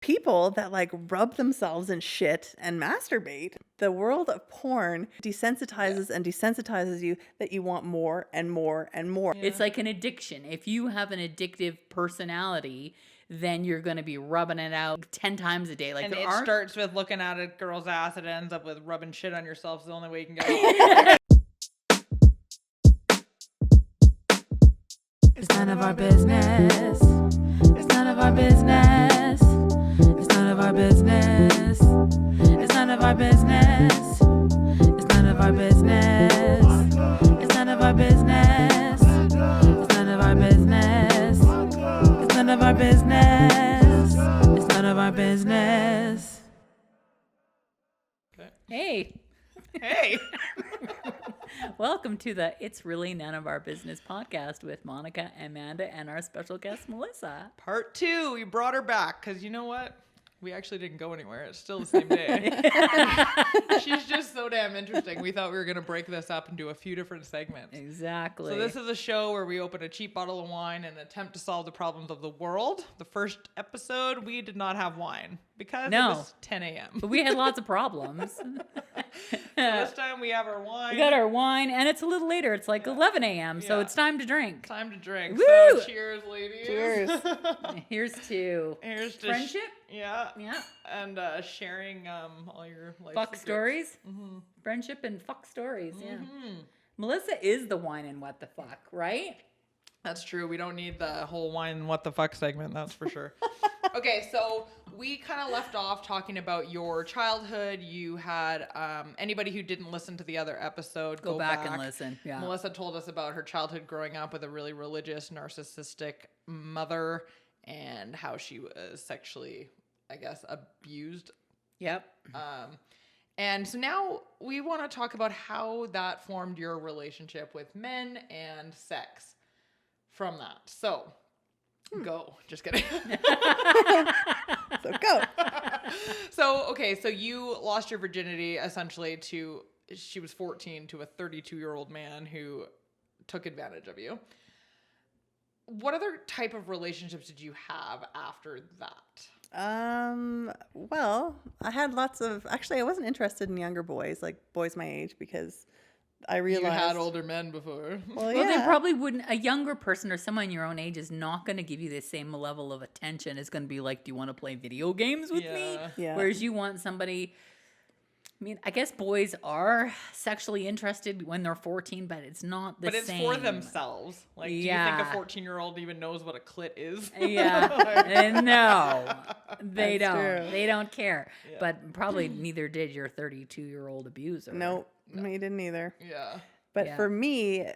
people that like rub themselves in shit and masturbate. The world of porn desensitizes and desensitizes you that you want more and more and more. It's like an addiction. If you have an addictive personality, then you're going to be rubbing it out 10 times a day. Like, And it starts with looking at a girl's ass. It ends up with rubbing shit on yourself. It's the only way you can go. It's none of our business. It's none of our business. It's none of our business. It's none of our business. It's none of our business. It's none of our business. It's none of our business. It's none of our business. It's none of our business. Hey. Hey. Welcome to the It's Really None of Our Business podcast with Monica, Amanda, and our special guest, Melissa. Part 2. We brought her back because you know what? We actually didn't go anywhere. It's still the same day. She's just so damn interesting. We thought we were going to break this up and do a few different segments. Exactly. So this is a show where we open a cheap bottle of wine and attempt to solve the problems of the world. The first episode, we did not have wine because it was 10 a.m. But we had lots of problems. This time we have our wine. We got our wine, and it's a little later. It's like 11 a.m., so it's time to drink. Time to drink. Woo! So cheers, ladies. Cheers. Here's to Here's to friendship. Yeah. Yeah. And sharing all your life Fuck secrets. stories. Mm-hmm. Friendship and fuck stories. Yeah. Melissa is the wine and what the fuck, right? That's true. We don't need the whole wine and what the fuck segment. That's for sure. Okay, so we kind of left off talking about your childhood. You had anybody who didn't listen to the other episode, Go back and listen. Yeah. Melissa told us about her childhood growing up with a really religious, narcissistic mother and how she was sexually, I guess, abused. Yep. And so now we want to talk about how that formed your relationship with men and sex from that. So, go. Just kidding. So go. So you lost your virginity essentially to, she was 14, to a 32-year-old man who took advantage of you. What other type of relationships did you have after that? Well, I had lots of, actually I wasn't interested in younger boys, like boys my age, because I realized You had older men before. Well, Well, yeah. they probably wouldn't. A younger person or someone your own age is not going to give you the same level of attention. It's going to be like, do you want to play video games with me? Yeah. Whereas you want somebody. I mean, I guess boys are sexually interested when they're 14, but it's not the same. But it's for themselves. Like, do you think a 14-year-old even knows what a clit is? Yeah. No, they That's don't. true. They don't care. Yeah. But probably neither did your 32-year-old abuser. Nope, me didn't either. Yeah. But for me,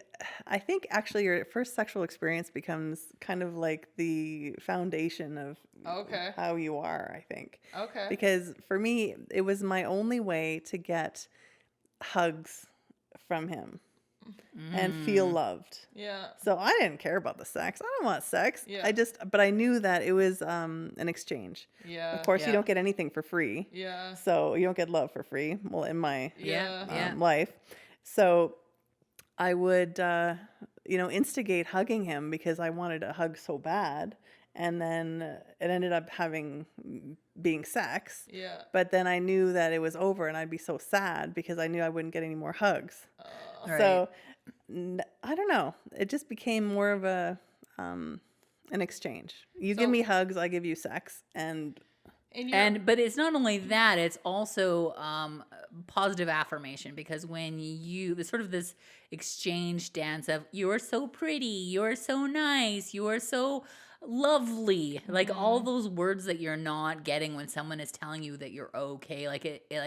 I think actually your first sexual experience becomes kind of like the foundation of how you are, I think. Okay. Because for me, it was my only way to get hugs from him and feel loved. Yeah. So I didn't care about the sex. I don't want sex. Yeah. But I knew that it was an exchange. Yeah. Of course, you don't get anything for free. Yeah. So you don't get love for free. Well, in my life. So I would, instigate hugging him because I wanted a hug so bad. And then it ended up being sex. Yeah. But then I knew that it was over and I'd be so sad because I knew I wouldn't get any more hugs. Right. So I don't know. It just became more of an exchange. You give me hugs, I give you sex. But it's not only that, it's also positive affirmation, because when there's sort of this exchange dance of you're so pretty, you're so nice, you're so lovely, like all those words that you're not getting when someone is telling you that you're okay,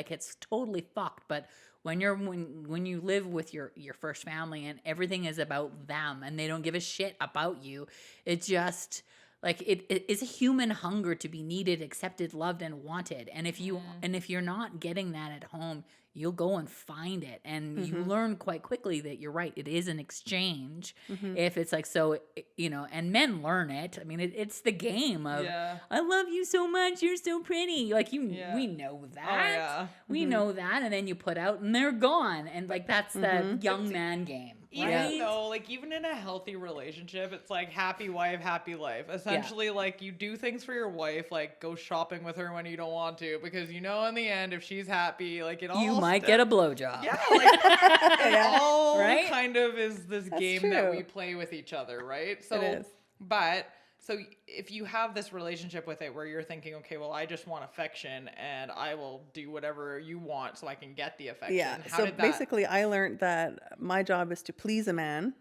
it's totally fucked. But when you live with your first family and everything is about them and they don't give a shit about you, it just like it is a human hunger to be needed, accepted, loved, and wanted. And if you're not getting that at home, you'll go and find it. And you learn quite quickly that you're right. It is an exchange. If it's like, so, and men learn it. I mean, it's the game of, I love you so much. You're so pretty. Like we know that. Oh, yeah. We know that. And then you put out and they're gone. And like, that's the young man game. Even though, like, even in a healthy relationship, it's like happy wife, happy life. Essentially, like, you do things for your wife, like go shopping with her when you don't want to, because you know in the end, if she's happy, like it all you might get a blowjob. Yeah, like it all right? kind of is this That's game true. that we play with each other, right? So, It is. but so if you have this relationship with it where you're thinking, okay, well, I just want affection and I will do whatever you want so I can get the affection. Yeah. How So did that? basically, I learned that my job is to please a man.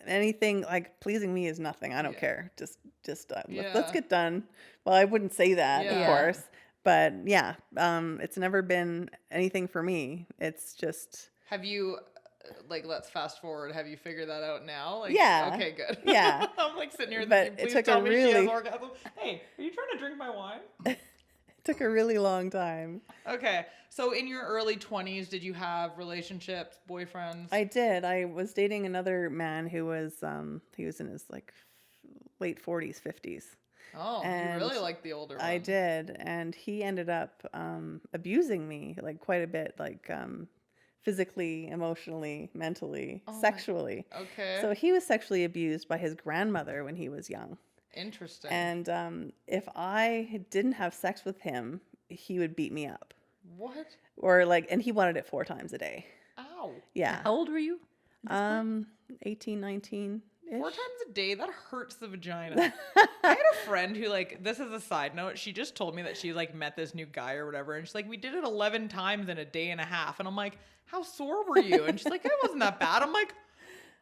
Anything like pleasing me is nothing. I don't care. Just let's get done. Well, I wouldn't say that, of course, but yeah, it's never been anything for me. It's just. Have you? Like, let's fast forward. Have you figured that out now? Like, Yeah. Okay, good. Yeah. I'm like sitting here But thinking, it please took tell a me she has really- orgasm. Hey, are you trying to drink my wine? It took a really long time. Okay. So in your early 20s, did you have relationships, boyfriends? I did. I was dating another man who was he was in his like late 40s, 50s. Oh, and you really like the older one. I did, and he ended up abusing me like quite a bit, like physically, emotionally, mentally, sexually. Okay. So he was sexually abused by his grandmother when he was young. Interesting. And if I didn't have sex with him, he would beat me up. What? Or like, and he wanted it 4 times a day. Ow. Yeah. How old were you? 18, 19. 4 times a day? That hurts the vagina. I had a friend who, like, this is a side note. She just told me that she, like, met this new guy or whatever. And she's like, we did it 11 times in a day and a half. And I'm like, how sore were you? And she's like, it wasn't that bad. I'm like,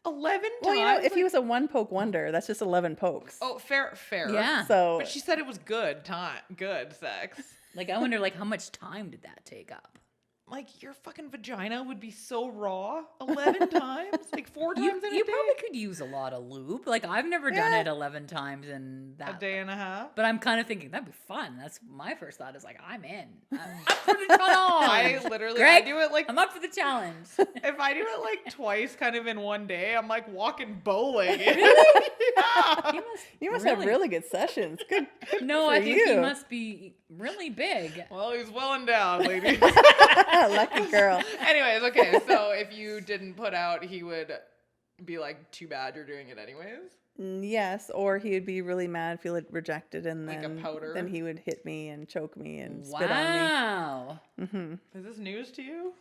11 times? Well, you know, if he was a one poke wonder, that's just 11 pokes. Oh, fair. Yeah. So, But she said it was good sex. Like, I wonder, like, how much time did that take up? Like, your fucking vagina would be so raw 11 times? Like, 4 times in a You day? probably could use a lot of lube. Like, I've never done it 11 times in that. A day and a half? But I'm kind of thinking, that'd be fun. That's my first thought is like, I'm in. I'm up for the challenge. I literally, Greg, I do it like, I'm up for the challenge. if I do it like twice kind of in one day, I'm like walking bow-legged. Yeah. you must have really good sessions. Good No, for I think he you. must be really big. Well, he's well endowed, ladies. Lucky girl. Anyways, okay, so if you didn't put out, he would be like, too bad you're doing it anyways? Yes, or he would be really mad, feel it rejected, and Like a then powder? then he would hit me and choke me and spit on Wow. me. Mm-hmm. Is this news to you?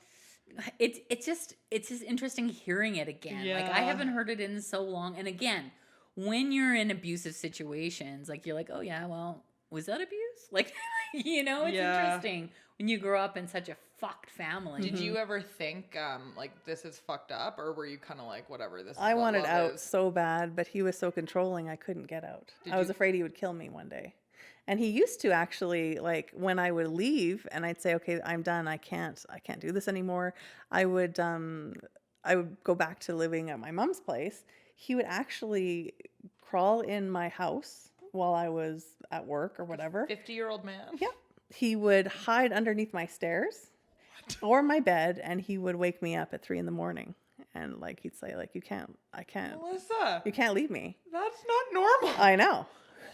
It's just interesting hearing it again. Like, I Yeah. haven't heard it in so long. And again, when you're in abusive situations, like, you're like, oh yeah, well, was that abuse? Like, you know, it's Yeah. interesting when you grow up in such a fucked family. Did you ever think, like, this is fucked up? Or were you kind of like, whatever, this is I what wanted love out is? so bad, but he was so controlling I couldn't get out. Did I was you- afraid he would kill me one day. And he used to actually, like, when I would leave and I'd say, okay, I'm done. I can't do this anymore. I would go back to living at my mom's place. He would actually crawl in my house while I was at work or whatever. 50-year-old man? Yeah. He would hide underneath my stairs or my bed, and he would wake me up at 3 a.m. And like, he'd say, like, I can't, Melissa, you can't leave me. that's not normal. I know.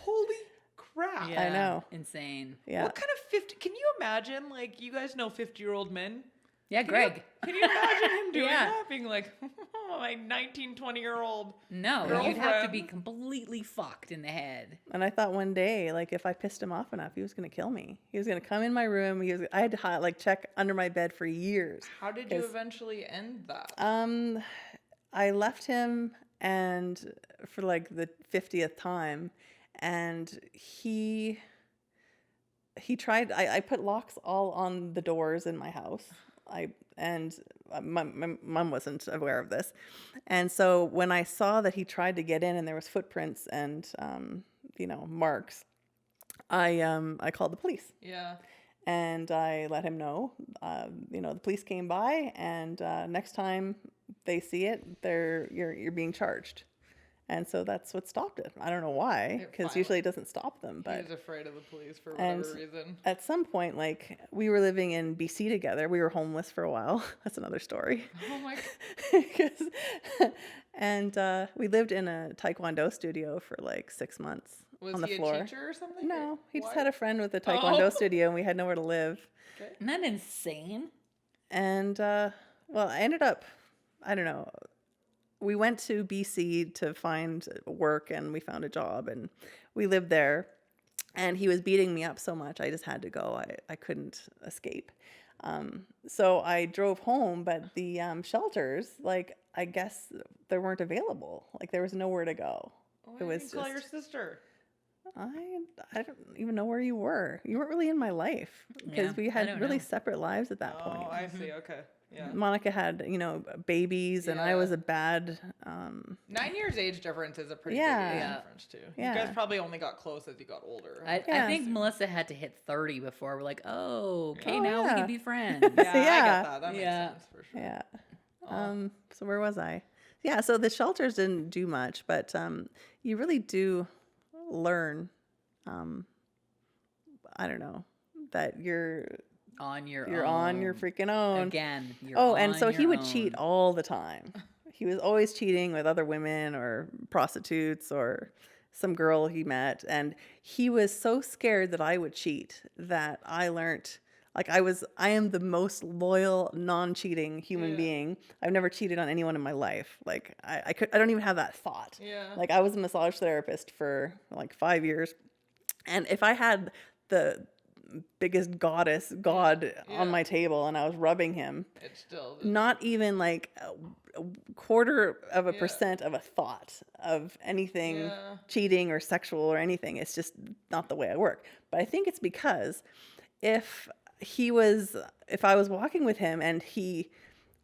Holy crap. Yeah, know. Insane. Yeah. What kind of 50, can you imagine, like, you guys know 50-year-old men? Yeah, Greg. Can you imagine him doing Yeah. that? Being like, my 19, 20-year-old. No, you'd have to Girlfriend. be completely fucked in the head. And I thought one day, like, if I pissed him off enough, he was going to kill me. He was going to come in my room. I had to like check under my bed for years. How did you 'Cause- eventually end that? I left him and for like the 50th time, and he tried. I put locks all on the doors in my house. My mom wasn't aware of this, and so when I saw that he tried to get in and there was footprints and marks, I called the police. Yeah. And I let him know, the police came by, and next time they see it, you're being charged. And so that's what stopped it. I don't know why, because usually it doesn't stop them. But He was afraid of the police for whatever reason. at some point, like, we were living in BC together. We were homeless for a while. That's another story. Oh my God. And we lived in a Taekwondo studio for like 6 months Was on the he floor. a teacher or something? No, he just Why? had a friend with a Taekwondo Oh. studio, and we had nowhere to live. Isn't that insane? And, well, I ended up, I don't know, we went to BC to find work, and we found a job, and we lived there. And he was beating me up so much, I just had to go. I couldn't escape. So I drove home, but the shelters, like, I guess they weren't available. Like, there was nowhere to go. Why didn't you call your sister? I don't even know where you were. You weren't really in my life because we had really separate lives at that point. Oh, I see. Okay. Yeah. Monica had, babies, and I was a bad. 9 years age difference is a pretty big age difference too. Yeah. You guys probably only got close as you got older. I think Melissa had to hit 30 before we're like, now we can be friends. Yeah, I get that. That makes sense for sure. Yeah. So where was I? Yeah. So the shelters didn't do much, but you really do learn. I don't know, that you're on your freaking own. Again. And so he would cheat all the time. He was always cheating with other women or prostitutes or some girl he met. And he was so scared that I would cheat that I learned, like, I am the most loyal, non-cheating human being. I've never cheated on anyone in my life. Like, I don't even have that thought. Yeah. Like, I was a massage therapist for like 5 years. And if I had the biggest god on my table and I was rubbing him, it's still not even like a quarter of a percent of a thought of anything cheating or sexual or anything. It's just not the way I work. But I think it's because if I was walking with him and he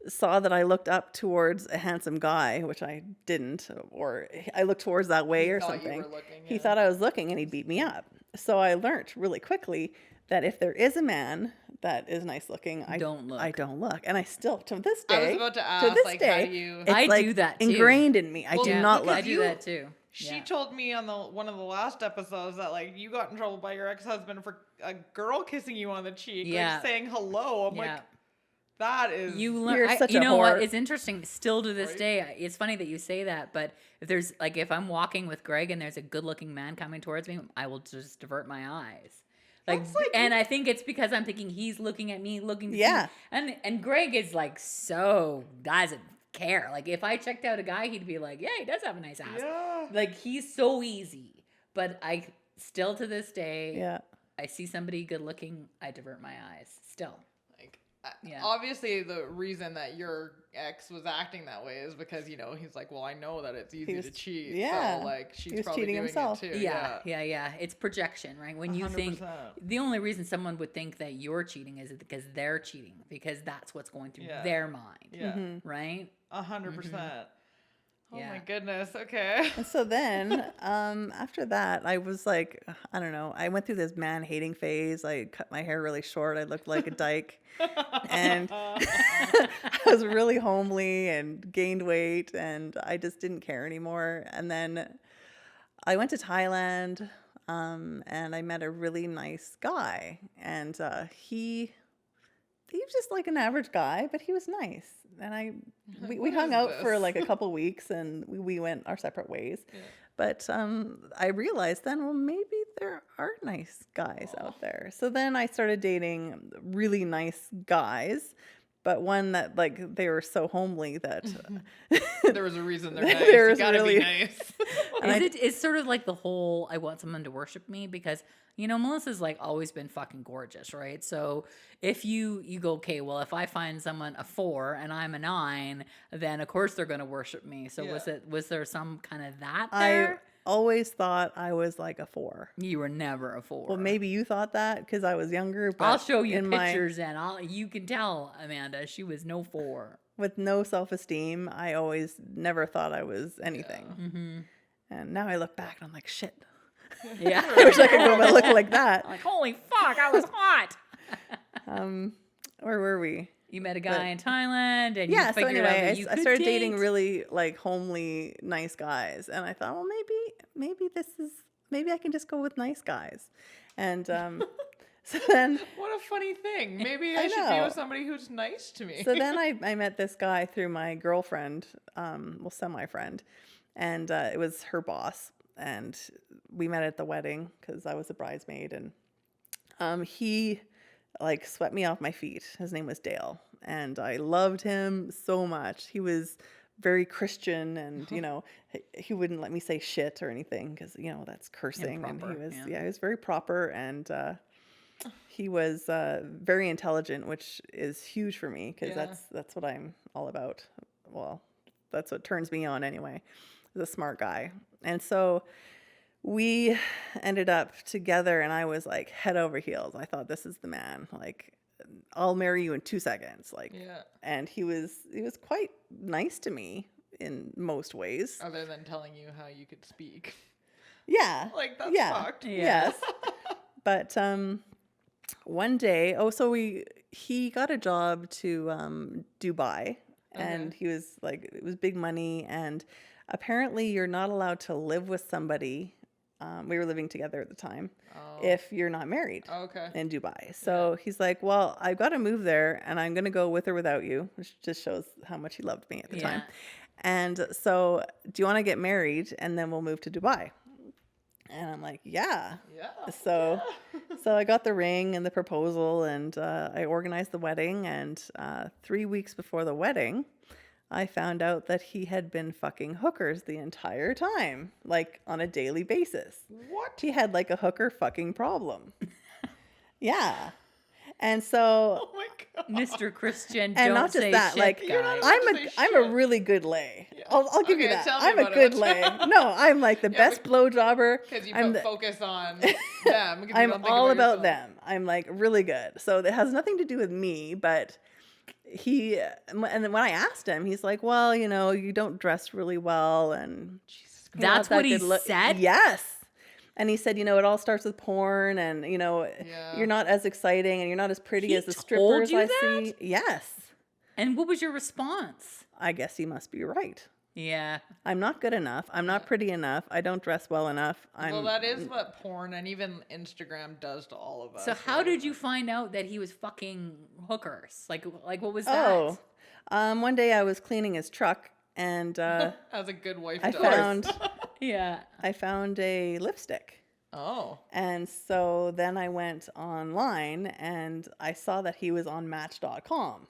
saw that I looked up towards a handsome guy, which I didn't, or I looked towards that way or something, he thought I was looking and he'd beat me up. So I learned really quickly that if there is a man that is nice looking, I don't look. And I still, to this day, I was about to ask, how do you? I do that too. Ingrained in me. I do not look. I do that too. She told me on one of the last episodes that, like, you got in trouble by your ex-husband for a girl kissing you on the cheek, like saying hello. I'm like, that is you're such you a know whore. What? It's interesting. Still to this day, it's funny that you say that. But if I'm walking with Greg and there's a good-looking man coming towards me, I will just divert my eyes. And I think it's because I'm thinking he's looking at me, looking to see. And Greg is like, so doesn't care. Like, if I checked out a guy, he'd be like, yeah, he does have a nice ass. Yeah. Like, he's so easy. But I still to this day, I see somebody good looking, I divert my eyes. Still. Obviously, the reason that your ex was acting that way is because, he's like, well, I know that it's easy to cheat. Yeah. So, like, she's was probably cheating doing himself. it too. Yeah. It's projection, right? When you 100%. Think, the only reason someone would think that you're cheating is because they're cheating, because that's what's going through their mind. Yeah. Mm-hmm. Right? 100%. Oh my goodness. Okay. And so then, after that, I was like, I don't know. I went through this man-hating phase. I cut my hair really short. I looked like a dyke. And I was really homely and gained weight, and I just didn't care anymore. And then I went to Thailand, and I met a really nice guy. And he was just like an average guy, but he was nice. And we hung out for like a couple weeks, and we went our separate ways. Yeah. But I realized then, well, maybe there are nice guys out there. So then I started dating really nice guys, but one that, like, they were so homely that there was a reason they're nice. You gotta be nice. It's sort of like the whole, I want someone to worship me, because Melissa's like always been fucking gorgeous, right? So if you go, okay, well, if I find someone a 4 and I'm a 9, then of course they're gonna worship me. So was there some kind of that there? I always thought I was like a 4. You were never a 4. Well, maybe you thought that because I was younger. But I'll show you pictures, and you can tell Amanda she was no 4. With no self-esteem, I always never thought I was anything. Yeah. Mm-hmm. And now I look back and I'm like, shit. Yeah. I wish I could go and look like that. Like, holy fuck, I was hot. Where were we? You met a guy in Thailand, and so anyway, I started dating really like homely, nice guys, and I thought, well, maybe I can just go with nice guys, and so then what a funny thing. Maybe I should be with somebody who's nice to me. So then I met this guy through my girlfriend, semi-friend, and it was her boss. And we met at the wedding because I was a bridesmaid, and he like swept me off my feet. His name was Dale, and I loved him so much. He was very Christian, and he wouldn't let me say shit or anything because that's cursing. Improper, and he was very proper, and he was very intelligent, which is huge for me because that's what I'm all about. Well, that's what turns me on anyway. He's a smart guy, and so we ended up together, and I was like head over heels. I thought, this is the man. Like, I'll marry you in 2 seconds. Like, and he was quite nice to me in most ways. Other than telling you how you could speak. Yeah. Like, that's fucked. Yes. But one day, he got a job to Dubai, and he was like, it was big money, and apparently you're not allowed to live with somebody. We were living together at the time. If you're not married in Dubai. So he's like, well, I've got to move there, and I'm going to go with or without you, which just shows how much he loved me at the time. And so, do you want to get married, and then we'll move to Dubai? And I'm like, yeah. So I got the ring and the proposal, and I organized the wedding, and 3 weeks before the wedding, I found out that he had been fucking hookers the entire time, like on a daily basis. What? He had like a hooker fucking problem. Yeah. And so, oh my God. Mr. Christian, and don't not just say that, shit, like, guy. I'm a really good lay. I'll give you that. I'm a good lay. No, I'm like the best blowjobber. Because you put focus on them. I'm all about them. I'm like really good. So it has nothing to do with me, but and then when I asked him, he's like, well, you don't dress really well, and that's what he said? Yes. And he said, it all starts with porn, and you're not as exciting, and you're not as pretty as the strippers I see. Yes. And what was your response? I guess he must be right. Yeah. I'm not good enough. I'm not pretty enough. I don't dress well enough. Well, that is what porn and even Instagram does to all of us. So how did you find out that he was fucking hookers? Like what was that? One day I was cleaning his truck, and as a good wife does. I found a lipstick. Oh. And so then I went online, and I saw that he was on Match.com.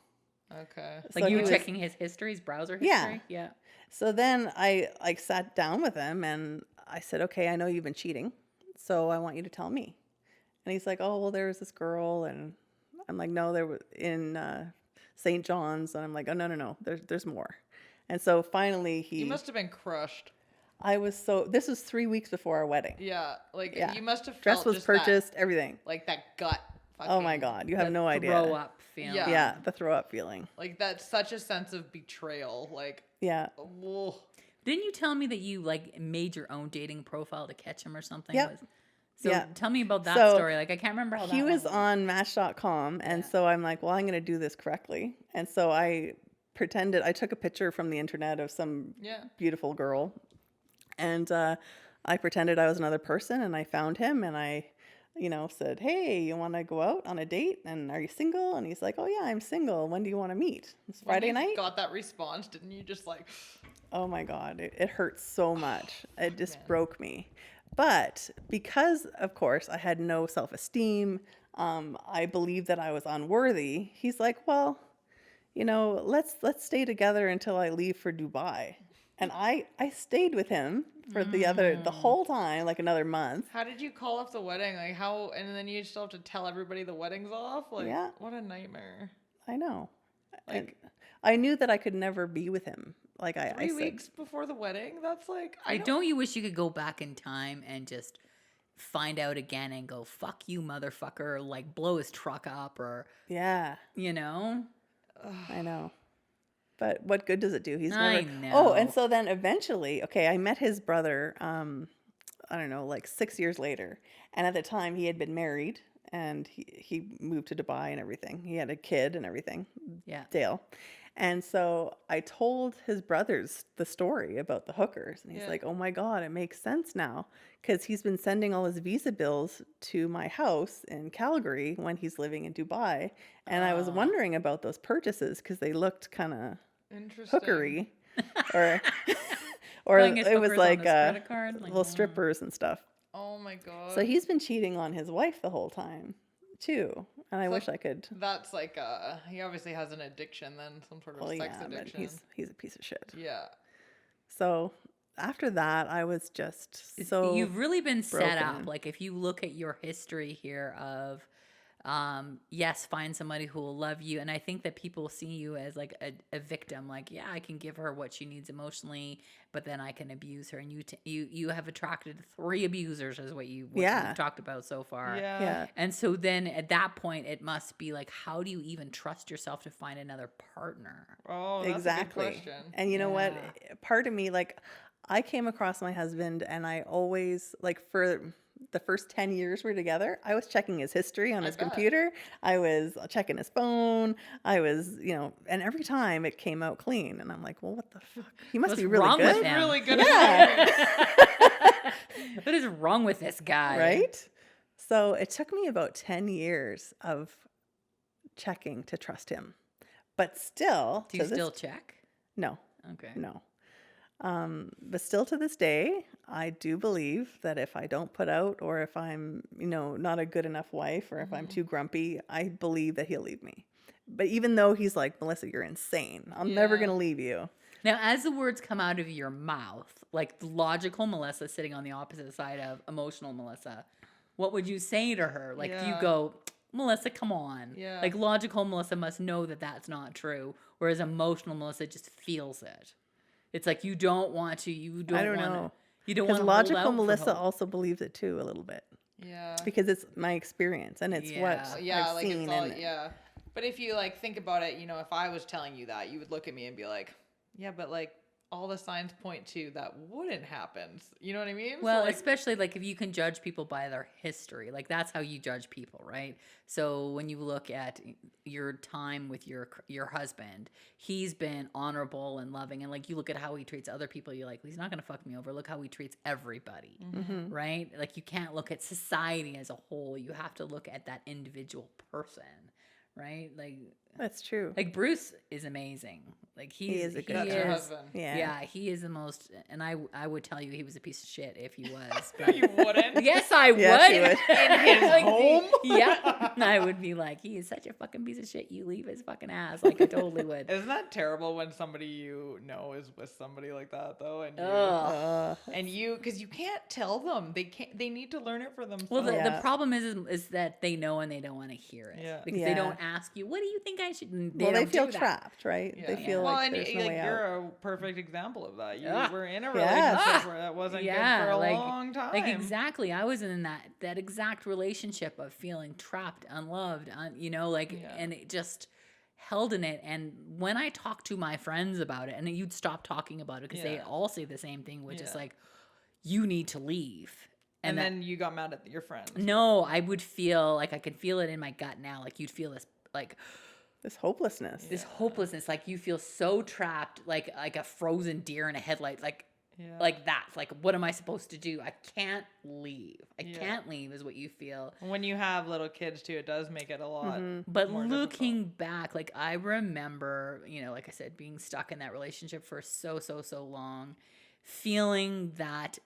Okay. Like, you were checking his history, his browser history? Yeah. So then I sat down with him, and I said, okay, I know you've been cheating, so I want you to tell me. And he's like, oh, well, there was this girl, and I'm like, no, there was in St. John's, and I'm like, oh, no, there's more. And so finally You must have been crushed. This was 3 weeks before our wedding. Yeah, you must have felt dress was just purchased, everything. Like that gut. Oh my God, you have no idea. Throw up feeling. Yeah, the throw up feeling. Like, that's such a sense of betrayal. Like, yeah. Ugh. Didn't you tell me that you made your own dating profile to catch him or something? Yep. So tell me about that story. Like, I can't remember how that he was on Match.com, and so I'm like, well, I'm going to do this correctly. And so I took a picture from the internet of some beautiful girl, and I pretended I was another person, and I found him, and I said, hey, you want to go out on a date? And are you single? And he's like, oh yeah, I'm single. When do you want to meet? It's Friday night. Got that response, didn't you? Just like, oh my God, it hurts so much. It just broke me. But because, of course, I had no self-esteem, I believed that I was unworthy. He's like, well, let's stay together until I leave for Dubai. And I stayed with him for the whole time, like another month. How did you call off the wedding? Like, how, and then you still have to tell everybody the wedding's off? Like, what a nightmare. I know. Like, I knew that I could never be with him. Like, I 3 weeks before the wedding? That's like, don't you wish you could go back in time and just find out again and go, fuck you, motherfucker, like blow his truck up, or, yeah. I know. But what good does it do? He's never. I know. Oh, and so then eventually, I met his brother, I don't know, like 6 years later. And at the time he had been married, and he moved to Dubai and everything. He had a kid and everything. Yeah. Dale. And so I told his brothers the story about the hookers. And he's like, oh my God, it makes sense now. Because he's been sending all his visa bills to my house in Calgary when he's living in Dubai. And I was wondering about those purchases because they looked kind of hookery. or it was like little strippers and stuff. Oh my God. So he's been cheating on his wife the whole time. too. And I wish I could. That's like he obviously has an addiction then, some sort of sex addiction. But he's a piece of shit. Yeah. So after that, I was just so You've really been set broken. up. Like if you look at your history here of yes, find somebody who will love you. And I think that people see you as like a victim. Like, yeah, I can give her what she needs emotionally, but then I can abuse her. And you have attracted 3 abusers is what you've talked about so far. Yeah. And so then at that point, it must be like, how do you even trust yourself to find another partner? Oh, that's exactly. a good question. And you know what? Part of me, like, I came across my husband, and I always, like, for the first 10 years we're together, I was checking his history on his computer. I was checking his phone. I was, and every time it came out clean. And I'm like, well, what the fuck? He must be really good. With him? Really good. Yeah. What is wrong with this guy? Right? So it took me about 10 years of checking to trust him. But still. Do you still check? No. Okay. No. But still to this day, I do believe that if I don't put out, or if I'm, not a good enough wife, or if I'm too grumpy, I believe that he'll leave me. But even though he's like, Melissa, you're insane. I'm never going to leave you. Now, as the words come out of your mouth, like logical Melissa sitting on the opposite side of emotional Melissa, what would you say to her? Like, do you go, Melissa, come on. Yeah. Like logical Melissa must know that that's not true. Whereas emotional Melissa just feels it. It's like you don't want to. I don't know. You don't want to. Because logical Melissa also believes it too a little bit. Yeah. Because it's my experience and it's what I've like seen. It's all, yeah. But if you like think about it, if I was telling you that, you would look at me and be like, yeah, but like all the signs point to that wouldn't happen. You know what I mean? Well, so, like, especially like if you can judge people by their history, like that's how you judge people, right? So when you look at your time with your husband, he's been honorable and loving, and like you look at how he treats other people, you're like, well, he's not gonna fuck me over. Look how he treats everybody, right? Like you can't look at society as a whole. You have to look at that individual person, right? Like that's true. Like Bruce is amazing. Like he is a good your husband. Yeah, he is the most. And I would tell you he was a piece of shit if he was. But you wouldn't. Yes, I would. Yes, In his home. Yeah, I would be like, he is such a fucking piece of shit. You leave his fucking ass. Like I totally would. Isn't that terrible when somebody you know is with somebody like that though, and you because you can't tell them. They need to learn it for themselves. Well, the problem is that they know and they don't want to hear it because they don't ask you. What do you think I should? They feel trapped, right? Yeah. They feel like there's no way out. You're a perfect example of that. You were in a relationship where that wasn't good for a long time. Like exactly, I was in that exact relationship of feeling trapped, unloved, and it just held in it. And when I talk to my friends about it, and you'd stop talking about it because they all say the same thing, which is like, you need to leave. And then you got mad at your friends. No, I would feel like I could feel it in my gut now. Like you'd feel this like. This hopelessness. Like you feel so trapped, like a frozen deer in a headlight, like that. Like what am I supposed to do? I can't leave. I can't leave is what you feel. When you have little kids too, it does make it a lot. But looking back, like I remember, like I said, being stuck in that relationship for so long, feeling that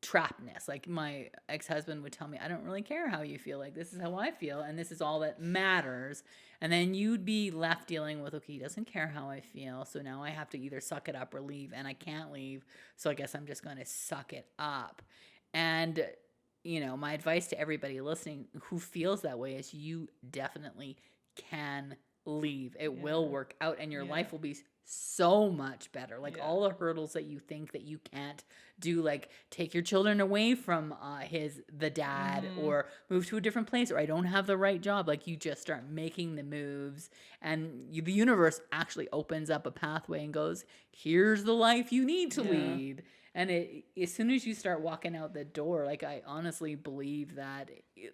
trappedness. Like my ex-husband would tell me, I don't really care how you feel, like this is how I feel and this is all that matters. And then you'd be left dealing with, okay, he doesn't care how I feel, so now I have to either suck it up or leave, and I can't leave, so I guess I'm just going to suck it up. And my advice to everybody listening who feels that way is you definitely can leave. It will work out and your life will be so much better. Like all the hurdles that you think that you can't do, like take your children away from the dad or move to a different place, or I don't have the right job. Like you just start making the moves and the universe actually opens up a pathway and goes, here's the life you need to lead. And as soon as you start walking out the door, like I honestly believe that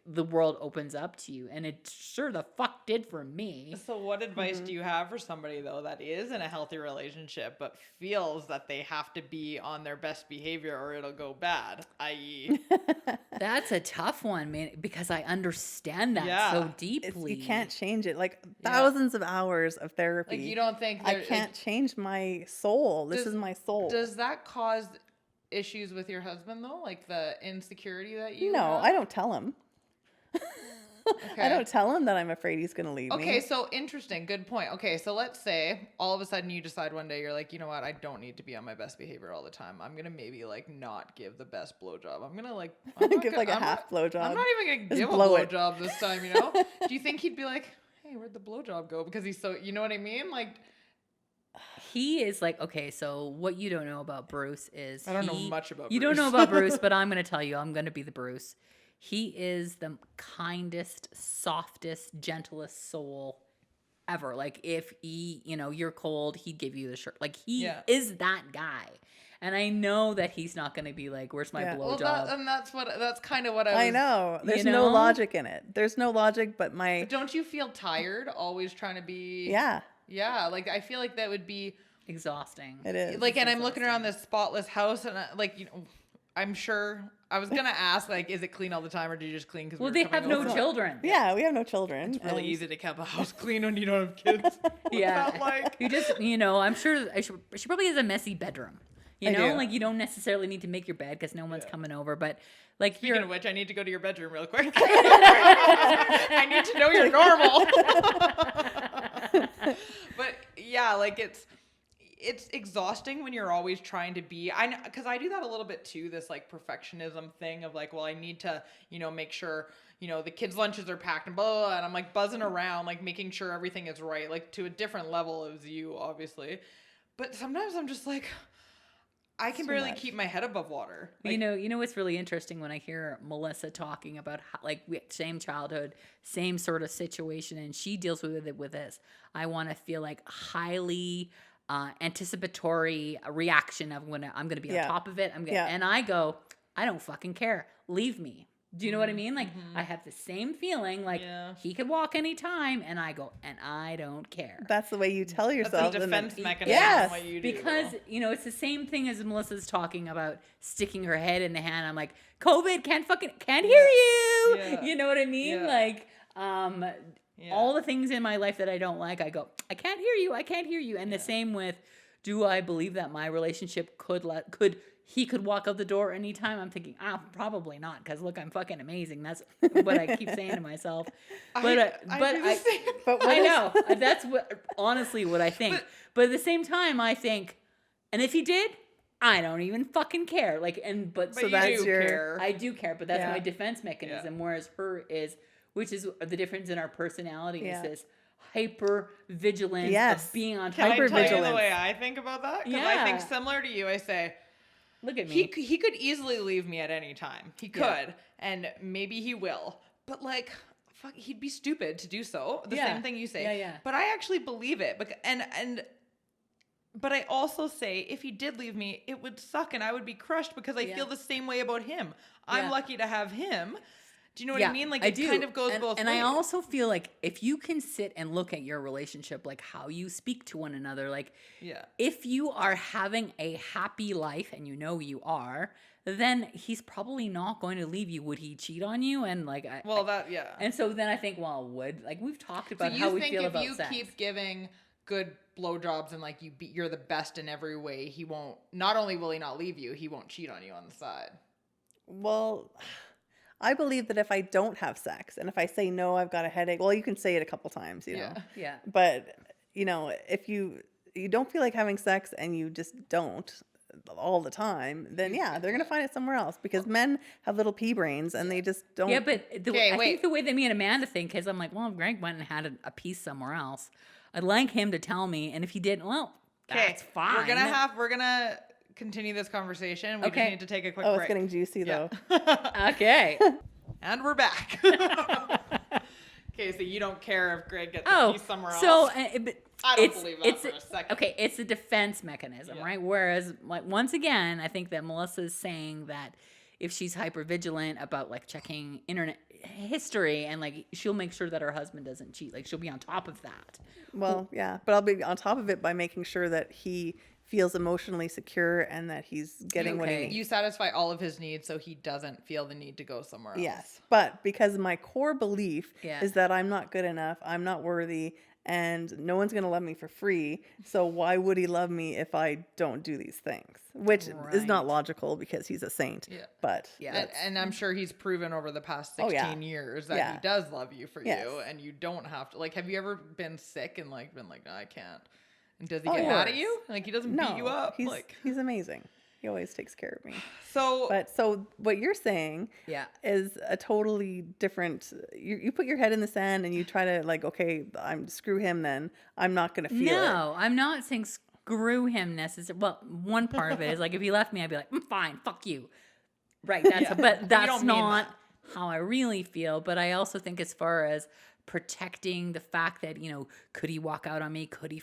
the world opens up to you, and it sure the fuck did for me. So what advice do you have for somebody though that is in a healthy relationship but feels that they have to be on their best behavior or it'll go bad, i.e. That's a tough one, man, because I understand that so deeply. You can't change it. Like thousands of hours of therapy. Like you don't think I can't change my soul. This is my soul. Does that cause issues with your husband though? Like the insecurity that you No, have? I don't tell him. Okay. I don't tell him that I'm afraid he's going to leave me. Okay, so interesting. Good point. Okay, so let's say all of a sudden you decide one day you're like, you know what? I don't need to be on my best behavior all the time. I'm gonna maybe like not give the best blowjob. I'm gonna like Give like a half blowjob. I'm not even gonna give a blowjob this time. You know? Do you think he'd be like, hey, where'd the blowjob go? Because he's so, you know what I mean? Like, he is like, okay, so what you don't know about Bruce is I don't know much about you Bruce. don't know about Bruce, but I'm going to tell you, I'm going to be the Bruce. He is the kindest, softest, gentlest soul ever. Like if he, you know, you're cold, he'd give you the shirt. Like he is that guy. And I know that he's not going to be like, where's my blowjob? Well, that's kind of what I know. There's no logic in it. There's no logic, but But don't you feel tired always trying to be? Yeah. Yeah, like I feel like that would be exhausting. It is. Like, and I'm looking around this spotless house, and like, you know, I'm sure I was gonna ask, like, is it clean all the time, or do you just clean? Well, they have no children. Yeah, we have no children. It's really easy to keep a house clean when you don't have kids. Yeah, like you just, you know, I'm sure she probably has a messy bedroom. You know, like you don't necessarily need to make your bed because no one's coming over, but. Like speaking of which, I need to go to your bedroom real quick. I need to know you're normal. But yeah, like it's exhausting when you're always trying to be. Because I do that a little bit too. This like perfectionism thing of like, well, I need to, you know, make sure, you know, the kids' lunches are packed and blah, blah, blah, and I'm like buzzing around, like making sure everything is right, like to a different level as you, obviously. But sometimes I'm just like, I can barely keep my head above water. Like, you know what's really interesting when I hear Melissa talking about how, like, same childhood, same sort of situation, and she deals with it with this. I want to feel like highly anticipatory reaction of when I'm going to be on top of it. And I go, I don't fucking care. Leave me. Do you know what I mean? Like, I have the same feeling, like, he could walk anytime, and I go, and I don't care. That's the way you tell yourself. That's a defense mechanism. Yes. What you do. Because, you know, it's the same thing as Melissa's talking about sticking her head in the hand. I'm like, COVID, can't hear you. Yeah. You know what I mean? Yeah. Like, all the things in my life that I don't like, I go, I can't hear you. And the same with, do I believe that my relationship he could walk out the door anytime? I'm thinking, probably not, because look, I'm fucking amazing. That's what I keep saying to myself. But I know that's honestly what I think. But at the same time, I think, and if he did, I don't even fucking care. Like, so that's care. I do care, but that's my defense mechanism. Whereas her is, which is the difference in our personality, is this hyper vigilance of being on top. Can I tell you the way I think about that? Because I think similar to you. I say, look at me. He could easily leave me at any time. He could, and maybe he will. But like, fuck, he'd be stupid to do so. The same thing you say. Yeah. But I actually believe it. But I also say, if he did leave me, it would suck, and I would be crushed because I feel the same way about him. I'm lucky to have him. Do you know what I mean? Like, it kind of goes both ways. And I also feel like if you can sit and look at your relationship, like how you speak to one another, like if you are having a happy life, and you know you are, then he's probably not going to leave you. Would he cheat on you? And like, and so then I think, well, we've talked about how we feel about sex. So you think if you keep giving good blowjobs and like you're the best in every way, he won't, not only will he not leave you, he won't cheat on you on the side. Well, I believe that if I don't have sex and if I say no, I've got a headache. Well, you can say it a couple times, you know. Yeah. But you know, if you don't feel like having sex and you just don't all the time, then they're gonna find it somewhere else, because men have little pea brains and they just don't. Yeah, but I think the way that me and Amanda think is, I'm like, well, if Greg went and had a piece somewhere else, I'd like him to tell me, and if he didn't, well, that's fine. We're gonna continue this conversation. We just need to take a quick break. It's getting juicy though. Okay. And we're back. Okay, so you don't care if Greg gets a piece somewhere else. So I don't believe that for a second. Okay, it's a defense mechanism, right? Whereas, like, once again, I think that Melissa is saying that if she's hyper vigilant about like checking internet history, and like she'll make sure that her husband doesn't cheat, like she'll be on top of that. Well, yeah, but I'll be on top of it by making sure that he feels emotionally secure and that he's getting what he needs. You satisfy all of his needs so he doesn't feel the need to go somewhere else. Yes, but because my core belief is that I'm not good enough, I'm not worthy, and no one's going to love me for free. So why would he love me if I don't do these things? Which is not logical because he's a saint. Yeah. But and I'm sure he's proven over the past 16 years that he does love you for you, and you don't have to. Like, have you ever been sick and like been like, no, I can't? And does he get mad at you? Like, he doesn't beat you up? He's amazing. He always takes care of me. So what you're saying is a totally different, you put your head in the sand and you try to like, okay, screw him then. I'm not going to feel it. No, I'm not saying screw him necessarily. Well, one part of it is like, if he left me, I'd be like, fine, fuck you. Right. But that's not how I really feel. But I also think as far as protecting the fact that, could he walk out on me? Could he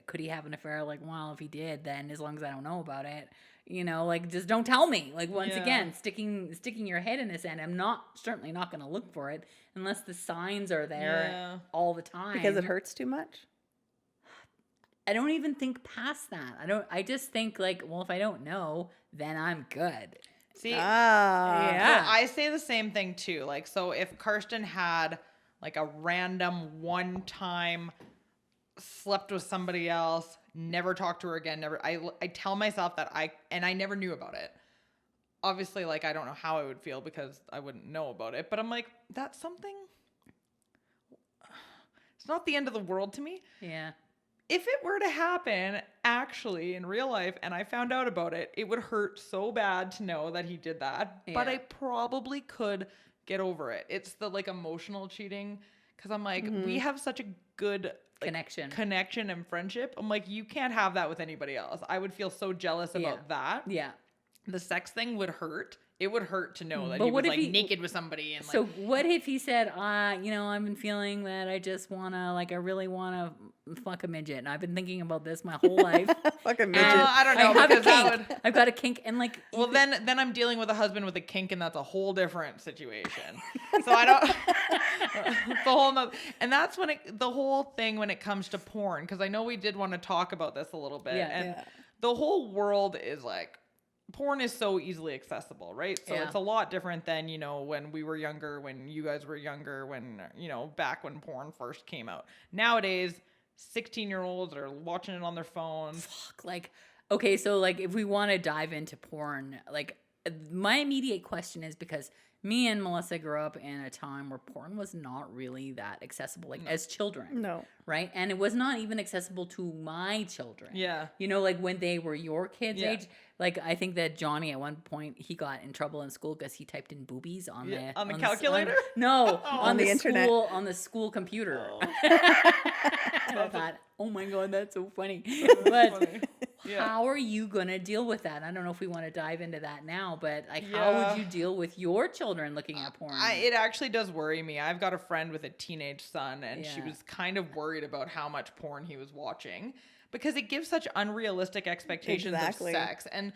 could he have an affair? Like, well, if he did, then as long as I don't know about it, like, just don't tell me. Like, once again, sticking your head in the sand. I'm certainly not going to look for it unless the signs are there all the time. Because it hurts too much? I don't even think past that. I just think like, well, if I don't know, then I'm good. See, I say the same thing too. Like, so if Karsten had like a random one time slept with somebody else, never talked to her again, I tell myself that I never knew about it. Obviously, like, I don't know how I would feel because I wouldn't know about it, but I'm like, that's something, it's not the end of the world to me. Yeah. If it were to happen actually in real life and I found out about it, it would hurt so bad to know that he did that, but I probably could get over it. It's the like emotional cheating, because I'm like, we have such a good connection and friendship. I'm like, you can't have that with anybody else. I would feel so jealous about that. Yeah. The sex thing would hurt. It would hurt to know that he was like naked with somebody. And so what if he said, I've been feeling that I just wanna, like, I really wanna fuck a midget, and I've been thinking about this my whole life. Fuck a midget. I don't know. I've got a kink, and like. Well, then I'm dealing with a husband with a kink, and that's a whole different situation. So I don't. It's a whole nother, and that's when the whole thing when it comes to porn, because I know we did want to talk about this a little bit, the whole world is like. Porn is so easily accessible, right? So it's a lot different than, when we were younger, when you guys were younger, when, back when porn first came out. Nowadays, 16-year-olds are watching it on their phones. Fuck, like, okay, so like if we want to dive into porn, like my immediate question is, because me and Melissa grew up in a time where porn was not really that accessible, like as children. No. Right? And it was not even accessible to my children. Yeah. Like when they were your kids' age. Like, I think that Johnny, at one point, he got in trouble in school because he typed in boobies on the calculator? On the internet. On the school computer. Oh. And I thought, oh my God, that's so funny. But how are you going to deal with that? I don't know if we want to dive into that now, but like, how would you deal with your children looking at porn? It actually does worry me. I've got a friend with a teenage son, and she was kind of worried about how much porn he was watching. Because it gives such unrealistic expectations of sex. And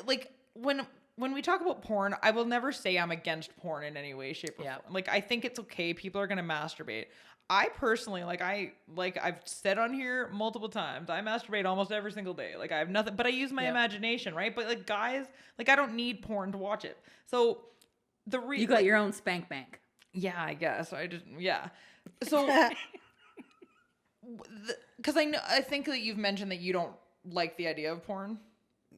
like when we talk about porn, I will never say I'm against porn in any way, shape, or form. Like, I think it's okay. People are going to masturbate. I personally, I've said on here multiple times, I masturbate almost every single day. Like, I have nothing, but I use my imagination, right? But like, guys, like, I don't need porn to watch it. So you got your own spank bank. Yeah, I guess. So because I think that you've mentioned that you don't like the idea of porn.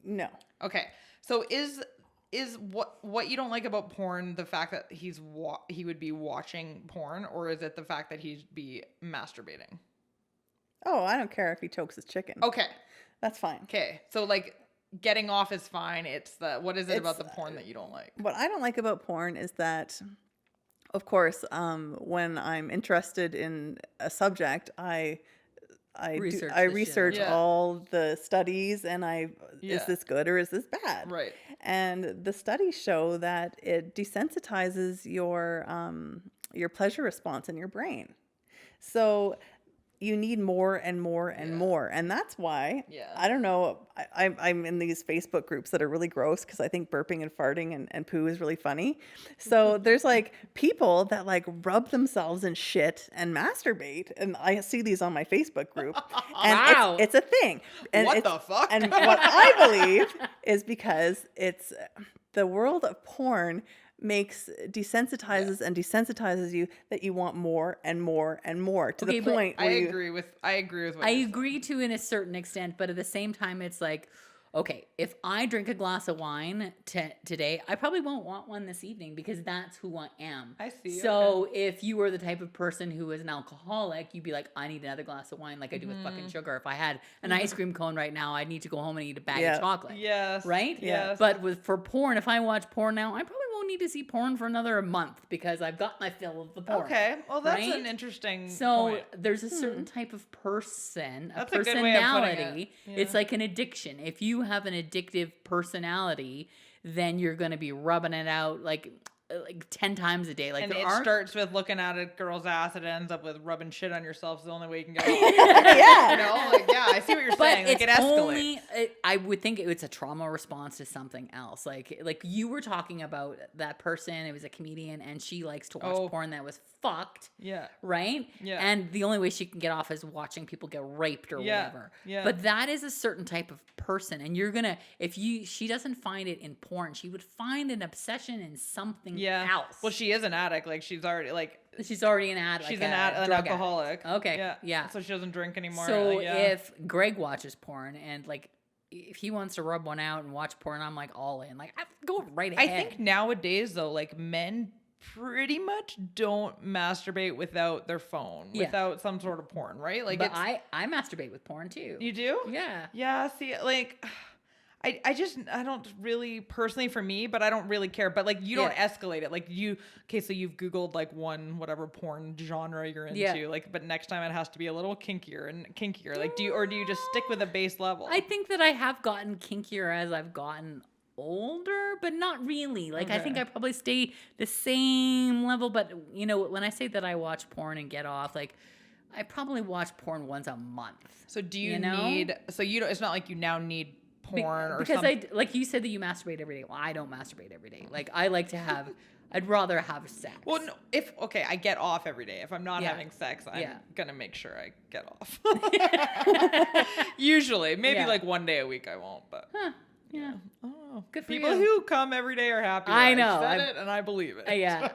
No. Okay. So is what you don't like about porn the fact that he would be watching porn, or is it the fact that he'd be masturbating? Oh, I don't care if he chokes his chicken. Okay. That's fine. Okay. So like getting off is fine. It's what is it about the porn that you don't like? What I don't like about porn is that, of course, when I'm interested in a subject, I research all the studies, and is this good or is this bad? Right. And the studies show that it desensitizes your pleasure response in your brain. So you need more and more and more. And that's why, I don't know, I'm in these Facebook groups that are really gross because I think burping and farting and poo is really funny. So there's like people that like rub themselves in shit and masturbate. And I see these on my Facebook group. And it's a thing. And what the fuck? And what I believe is because it's the world of porn desensitizes you that you want more and more and more to the point where I agree with what I agree to in a certain extent, but at the same time it's like, okay, if I drink a glass of wine today, I probably won't want one this evening because that's who I am. I see. So if you were the type of person who is an alcoholic, you'd be like, I need another glass of wine like I do with fucking sugar. If I had an ice cream cone right now, I'd need to go home and eat a bag of chocolate. Yes. Right? Yes. But for porn, if I watch porn now, I probably won't need to see porn for another month because I've got my fill of the porn. Okay. Well, that's an interesting point. There's a certain type of person, that's a personality. A good way of putting it. Yeah. It's like an addiction. If you have an addictive personality, then you're going to be rubbing it out like 10 times a day. Like, and it starts with looking at a girl's ass. It ends up with rubbing shit on yourself. Is the only way you can get off. Yeah. You know, like, yeah, I see what you're saying. Like, it escalates. I would think it's a trauma response to something else. Like you were talking about that person. It was a comedian, and she likes to watch porn that was fucked. Yeah. Right. Yeah. And the only way she can get off is watching people get raped or whatever. Yeah. But that is a certain type of person, and you're gonna she doesn't find it in porn. She would find an obsession in something else. Well, she is an addict. Like, she's already an addict. She's an alcoholic. Okay. Yeah. So she doesn't drink anymore. So if Greg watches porn and like if he wants to rub one out and watch porn, I'm like all in. Like, go right ahead. I think nowadays though, like, men pretty much don't masturbate without their phone, without some sort of porn, right? Like, but I masturbate with porn too. You do? Yeah. Yeah. See, like, I don't really, personally for me, but I don't really care. But like, you don't escalate it. Like, so you've Googled like whatever porn genre you're into, like, but next time it has to be a little kinkier. Like, do you just stick with a base level? I think that I have gotten kinkier as I've gotten older, but not really. Like, I think I probably stay the same level. But you know, when I say that I watch porn and get off, like, I probably watch porn once a month. So do you need? So you don't. It's not like you now need porn or because something. Like you said that you masturbate every day. Well, I don't masturbate every day. Like, I like to have. I'd rather have sex. Well, no, I get off every day. If I'm not having sex, I'm gonna make sure I get off. Usually, maybe like one day a week I won't, but. Yeah. Oh, good for people you. who come every day are happy. I know. I said it and I believe it. Yeah.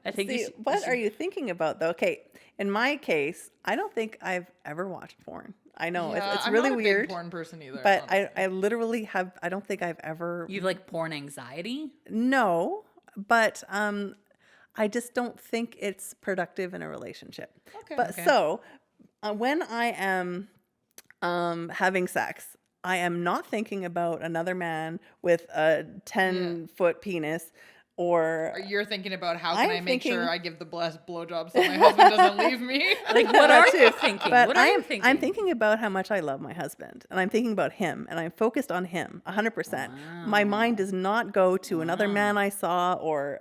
I think. What are you thinking about though? Okay, in my case, I don't think I've ever watched porn. I know it's really I'm not weird. a big porn person either. But I literally have. I don't think I've ever. You have like porn anxiety? No, but I just don't think it's productive in a relationship. Okay. But so when I am having sex, I am not thinking about another man with a 10-foot penis. Or you're thinking about how can I make sure I give the blessed blowjob so my husband doesn't leave me? Like, what are you thinking? But what are you thinking? I'm thinking about how much I love my husband, and I'm thinking about him, and I'm focused on him 100%. Wow. My mind does not go to another man I saw or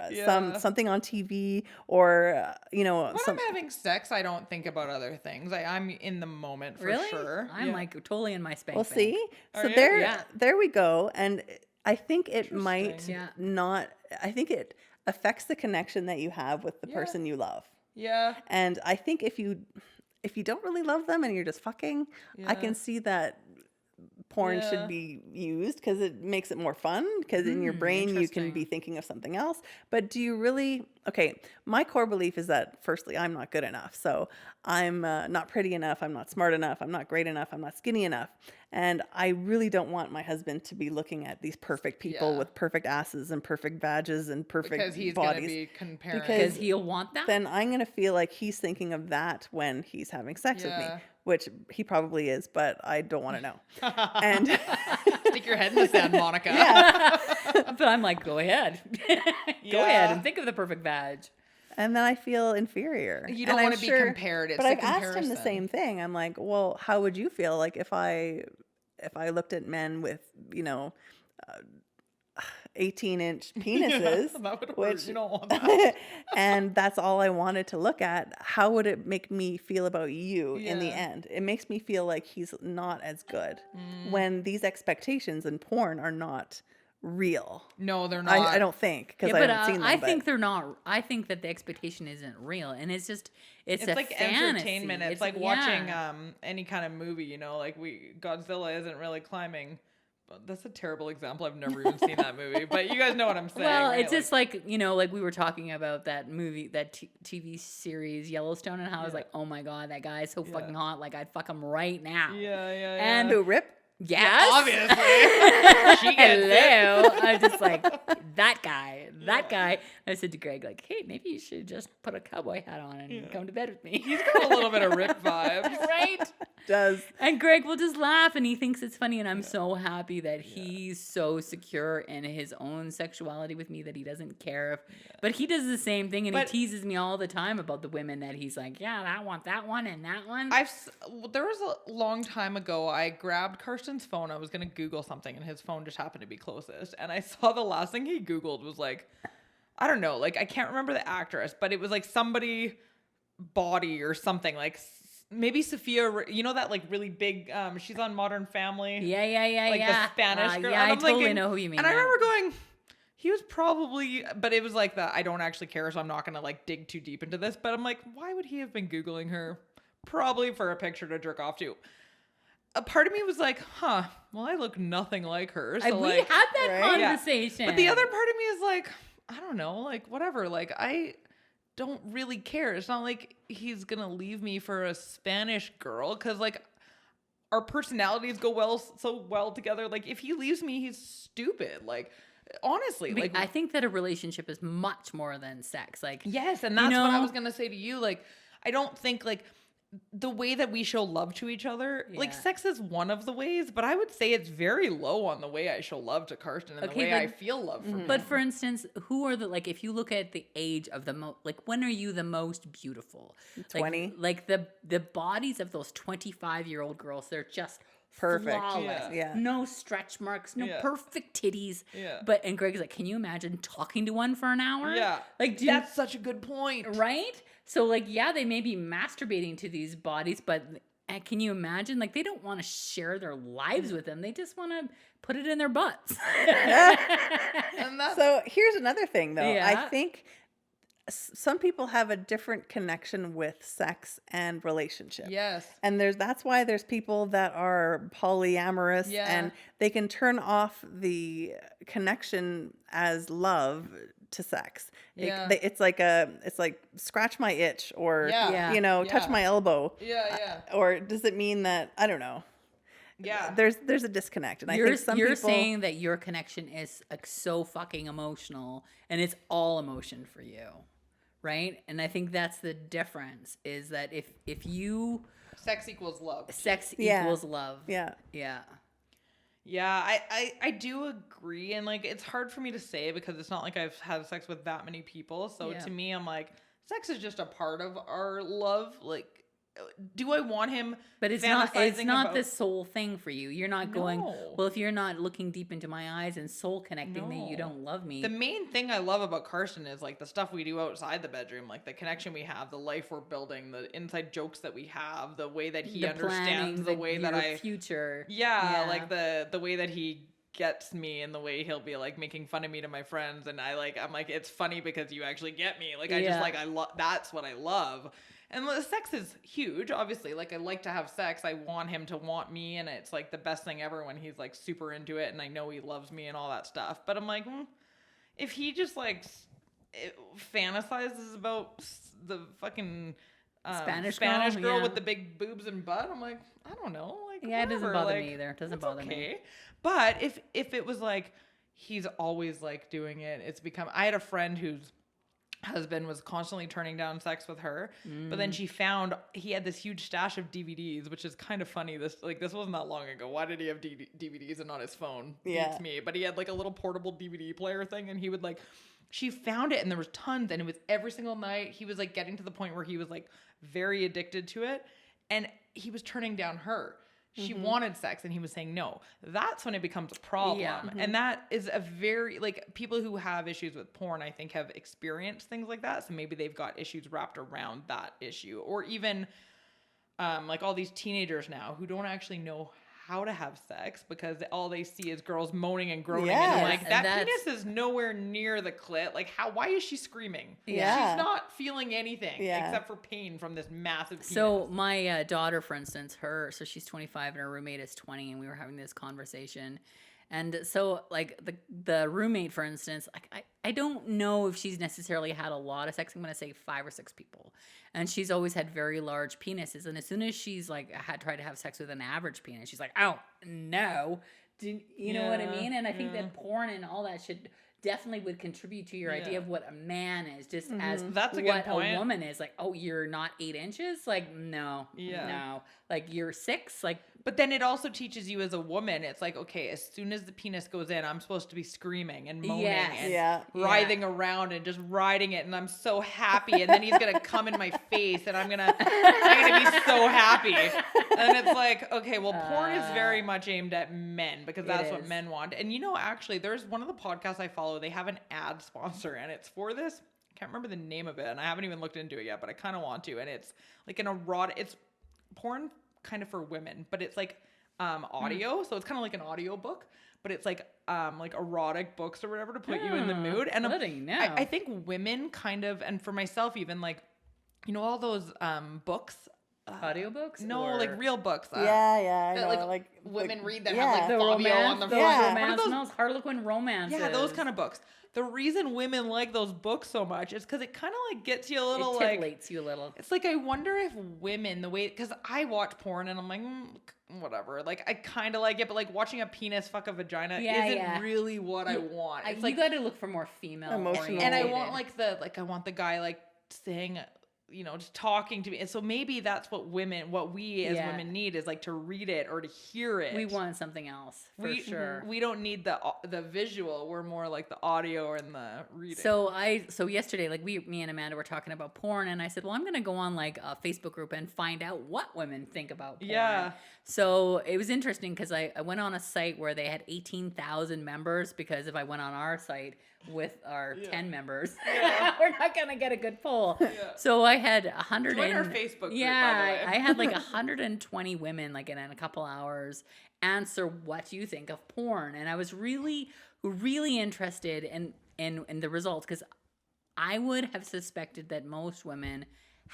something on TV or When I'm having sex, I don't think about other things. I'm in the moment for sure. I'm like totally in my space. Well, see, so you? there we go, and I think it might not. I think it affects the connection that you have with the person you love. Yeah. And I think if you don't really love them and you're just fucking, I can see that porn should be used because it makes it more fun because in your brain you can be thinking of something else. But do you really? Okay, my core belief is that firstly, I'm not good enough. So I'm not pretty enough. I'm not smart enough. I'm not great enough. I'm not skinny enough. And I really don't want my husband to be looking at these perfect people with perfect asses and perfect badges and perfect because he's bodies. Going to be comparing. Because he'll want that? Then I'm going to feel like he's thinking of that when he's having sex with me, which he probably is, but I don't want to know. And stick your head in the sand, Monica. But I'm like, go ahead. Go ahead and think of the perfect badge. And then I feel inferior. You don't want to be compared. It's but I've comparison. asked him the same thing. I'm like, well, how would you feel like if I looked at men with 18-inch penises, that would which you don't want that. and that's all I wanted to look at? How would it make me feel about you in the end? It makes me feel like he's not as good when these expectations in porn are not real. No, they're not. I don't think because I haven't seen them. I think they're not. I think that the expectation isn't real, and it's just it's a like fantasy. Entertainment. It's like watching any kind of movie. Like Godzilla isn't really climbing That's a terrible example. I've never even seen that movie, but you guys know what I'm saying. Well, right? it's just like, you know, like we were talking about that movie, that TV series Yellowstone, and how I was like, oh my God, that guy is so fucking hot. Like, I'd fuck him right now. Yeah. And Who, Rip? yes. Obviously. She gets Hello. I'm just like, that guy. I said to Greg, like, hey, maybe you should just put a cowboy hat on and come to bed with me. He's got a little bit of Rip vibes. Right? Does. And Greg will just laugh and he thinks it's funny. And I'm so happy that he's so secure in his own sexuality with me that he doesn't care if. But he does the same thing and he teases me all the time about the women that he's like, yeah, I want that one and that one. There was a long time ago, I grabbed Karsten's phone. I was going to Google something and his phone just happened to be closest. And I saw the last thing he Googled was like, I don't know, like I can't remember the actress, but it was like somebody body or something, like maybe Sophia, you know, that like really big, she's on Modern Family. Yeah. Like the Spanish girl. Yeah, And I I'm totally thinking, know who you mean. And I remember going, he was probably, but it was like that. I don't actually care, so I'm not going to like dig too deep into this. But I'm like, why would he have been Googling her? Probably for a picture to jerk off to. A part of me was like, well, I look nothing like her. So we like, had that right? conversation. But the other part of me is like, I don't know, like whatever. Like I don't really care. It's not like he's gonna leave me for a Spanish girl, because like our personalities go so well together. Like if he leaves me, he's stupid. Like honestly, like I think that a relationship is much more than sex. Like yes, and that's what I was gonna say to you. Like I don't think like the way that we show love to each other, like sex is one of the ways, but I would say it's very low on the way I show love to Karsten and the way I feel love for him. But for instance, who are the, like, if you look at the age of the like, when are you the most beautiful? 20. Like the bodies of those 25-year-old girls, they're just Perfect. flawless. Yeah. No stretch marks, no perfect titties. Yeah. But, and Greg's like, can you imagine talking to one for an hour? Yeah. Like, that's such a good point. Right? So, like, yeah, they may be masturbating to these bodies, but can you imagine? Like, they don't want to share their lives with them. They just want to put it in their butts. So here's another thing, though. Yeah. I think some people have a different connection with sex and relationship. Yes. And that's why there's people that are polyamorous and they can turn off the connection as love to sex. It's like scratch my itch or touch my elbow. Or does it mean that, I don't know. Yeah. There's a disconnect. And I think some you're people saying that your connection is like so fucking emotional and it's all emotion for you. Right? And I think that's the difference, is that if you sex equals love. Sex equals love. Yeah. Yeah. Yeah, I do agree, and like it's hard for me to say because it's not like I've had sex with that many people. So to me, I'm like, sex is just a part of our love. Like, do I want him? But it's not the sole thing for you. You're not going, well, if you're not looking deep into my eyes and soul connecting, then you don't love me. The main thing I love about Karsten is like the stuff we do outside the bedroom, like the connection we have, the life we're building, the inside jokes that we have, the way that he understands the way that I future. Yeah, like the way that he gets me and the way he'll be like making fun of me to my friends, and I'm like, it's funny because you actually get me. Like I just like that's what I love. And the sex is huge, obviously. Like, I like to have sex. I want him to want me, and it's, like, the best thing ever when he's, like, super into it, and I know he loves me and all that stuff. But I'm like, if he just, like, fantasizes about the fucking Spanish girl with the big boobs and butt, I'm like, I don't know. Like, it doesn't bother me either. It doesn't bother me. But if it was, like, he's always, like, doing it, it's become... I had a friend whose husband was constantly turning down sex with her, but then she found he had this huge stash of DVDs, which is kind of funny. This wasn't that long ago. Why did he have DVDs and not his phone? Beats me. But he had like a little portable DVD player thing, and he would like, she found it, and there was tons, and it was every single night. He was like getting to the point where he was like very addicted to it, and he was turning down her. She wanted sex and he was saying no. That's when it becomes a problem. Yeah. And that is a very, like, people who have issues with porn, I think, have experienced things like that. So maybe they've got issues wrapped around that issue. Or even like all these teenagers now who don't actually know how to have sex because all they see is girls moaning and groaning. And I'm like, that penis is nowhere near the clit. Like, why is she screaming? Yeah. She's not feeling anything except for pain from this massive penis. So my daughter, for instance, so she's 25 and her roommate is 20, and we were having this conversation. And so, like, the roommate, for instance, I don't know if she's necessarily had a lot of sex. I'm going to say 5 or 6 people. And she's always had very large penises. And as soon as she's, like, had tried to have sex with an average penis, she's like, oh, no. You know what I mean? And I think that porn and all that should definitely would contribute to your idea of what a man is, just as that's a what good point. A woman is. Like, oh, you're not 8 inches? Like, no. Like, you're 6? Like, but then it also teaches you as a woman, it's like, okay, as soon as the penis goes in, I'm supposed to be screaming and moaning and writhing around and just riding it, and I'm so happy, and then he's gonna come in my face, and I'm gonna be so happy. And it's like, okay, well, porn is very much aimed at men because that's what men want. And actually, there's one of the podcasts I follow, they have an ad sponsor, and it's for this. I can't remember the name of it, and I haven't even looked into it yet, but I kind of want to. And it's like an erotic, it's porn kind of for women, but it's like audio, so it's kind of like an audio book, but it's like erotic books or whatever to put you in the mood. And I think women kind of, and for myself even, like, all those books, audiobooks? No, like real books. I know, like women read that have like the Fabio romance, on the those front. romance novels, Harlequin romances. Yeah, those kind of books. The reason women like those books so much is because it kind of like gets you a little it titillates you a little. It's like, I wonder if women, because I watch porn and I'm like, whatever. Like, I kind of like it, but like watching a penis fuck a vagina isn't really what I want. It's like, you got to look for more female emotional. And I want I want the guy like saying, just talking to me. And so maybe that's what we as women need, is like to read it or to hear it. We want something else for sure. We don't need the visual. We're more like the audio and the reading. So yesterday, like me and Amanda were talking about porn, and I said, well, I'm going to go on like a Facebook group and find out what women think about porn. Yeah. So it was interesting because I went on a site where they had 18,000 members, because if I went on our site with our 10 members, we're not going to get a good poll. Yeah. So I had 100. Join our Facebook group, by the way. I had like 120 women, like in a couple hours, answer what do you think of porn, and I was really, really interested in the results, because I would have suspected that most women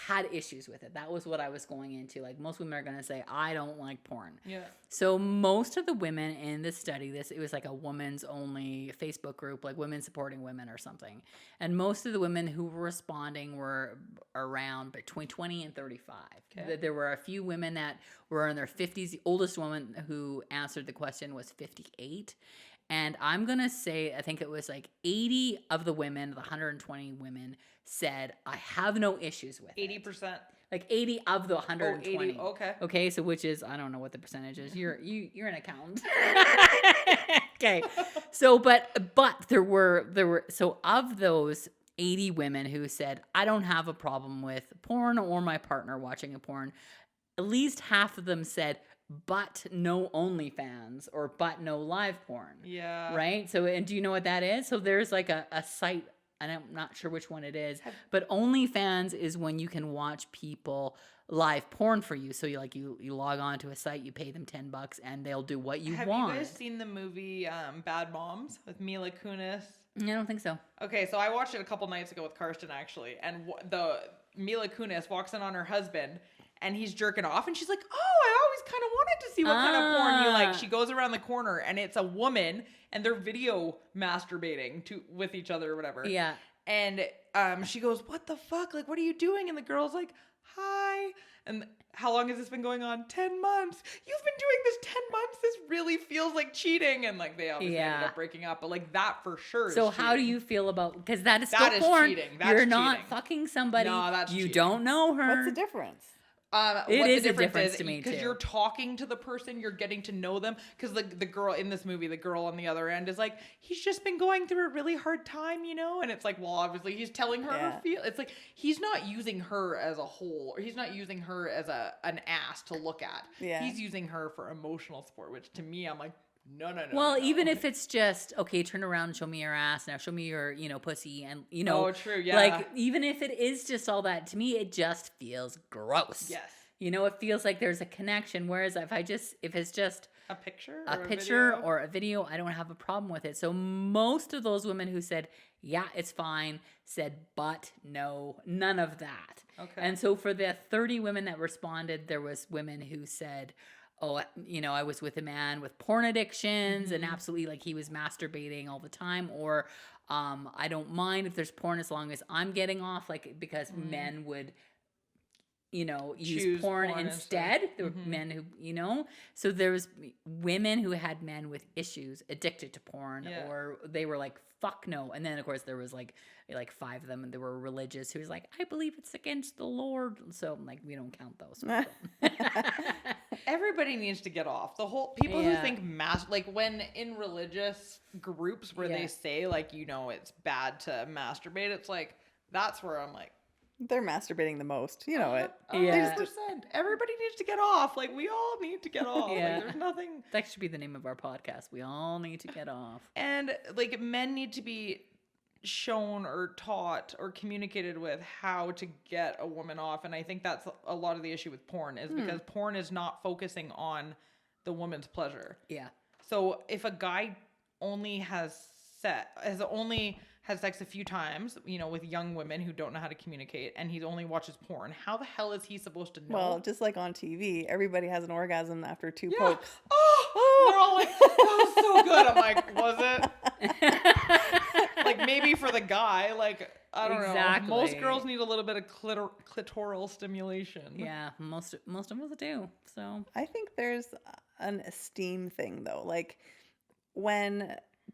had issues with it. That was what I was going into. Like, most women are going to say, I don't like porn. Yeah. So most of the women in this study, it was like a women's only Facebook group, like women supporting women or something. And most of the women who were responding were around between 20 and 35. Okay. There were a few women that were in their 50s. The oldest woman who answered the question was 58. And I'm going to say, I think it was like 80 of the women, the 120 women, said, I have no issues with 80%. Like 80 of the 120. Oh, 80. Okay. Okay, so which is, I don't know what the percentage is. You're an accountant. Okay. So but there were so of those 80 women who said, I don't have a problem with porn or my partner watching a porn, at least half of them said, but no OnlyFans or but no live porn. Yeah. Right? So, and do you know what that is? So there's like a site, and I'm not sure which one it is, but OnlyFans is when you can watch people live porn for you. So you log on to a site, you pay them $10 and they'll do what you want. Have you guys seen the movie Bad Moms with Mila Kunis? I don't think so. Okay, so I watched it a couple nights ago with Karsten, actually, and the Mila Kunis walks in on her husband, and he's jerking off, and she's like, oh, I always kind of wanted to see what kind of porn you like. She goes around the corner, and it's a woman, and they're video masturbating with each other or whatever. Yeah. And she goes, what the fuck? Like, what are you doing? And the girl's like, hi. And how long has this been going on? 10 months. You've been doing this 10 months? This really feels like cheating. And like, they obviously ended up breaking up, but like that for sure is So cheating. How do you feel about, because that is still porn. Cheating. You're not fucking somebody. No, that's you cheating. don't know her. What's the difference? It is a difference to me too. Because you're talking to the person, you're getting to know them. Because the girl in this movie, the girl on the other end is like, he's just been going through a really hard time, And it's like, well, obviously he's telling her her feel. It's like he's not using her as a whole, or he's not using her as an ass to look at. Yeah. He's using her for emotional support, which to me, I'm like, no. Well, even if it's just, okay, turn around and show me your ass. Now show me your, pussy. And, Oh, true, yeah. Like, even if it is just all that, to me, it just feels gross. Yes. It feels like there's a connection. Whereas if it's just a picture or a video, I don't have a problem with it. So most of those women who said, yeah, it's fine, said, but no, none of that. Okay. And so for the 30 women that responded, there was women who said, I was with a man with porn addictions and absolutely like he was masturbating all the time, or I don't mind if there's porn as long as I'm getting off, like because men would use porn instead. There were men who, so there was women who had men with issues addicted to porn, or they were like, fuck no. And then of course there was like 5 of them, and they were religious who was like, I believe it's against the Lord. So like, we don't count those. Everybody needs to get off. The whole people who think like when in religious groups where they say like, it's bad to masturbate, it's like, that's where I'm like, they're masturbating the most. You know it. 100%. Everybody needs to get off. Like, we all need to get off. Yeah. Like, there's nothing. That should be the name of our podcast. We all need to get off. And, like, men need to be shown or taught or communicated with how to get a woman off. And I think that's a lot of the issue with porn is because porn is not focusing on the woman's pleasure. Yeah. So if a guy only had sex a few times, with young women who don't know how to communicate, and he only watches porn, how the hell is he supposed to know? Well, just like on TV, everybody has an orgasm after 2 pokes. They're all like, that was so good. I'm like, was it? Like, maybe for the guy, like, I don't know. Most girls need a little bit of clitoral stimulation. Yeah, most of us do. So I think there's an esteem thing, though. Like,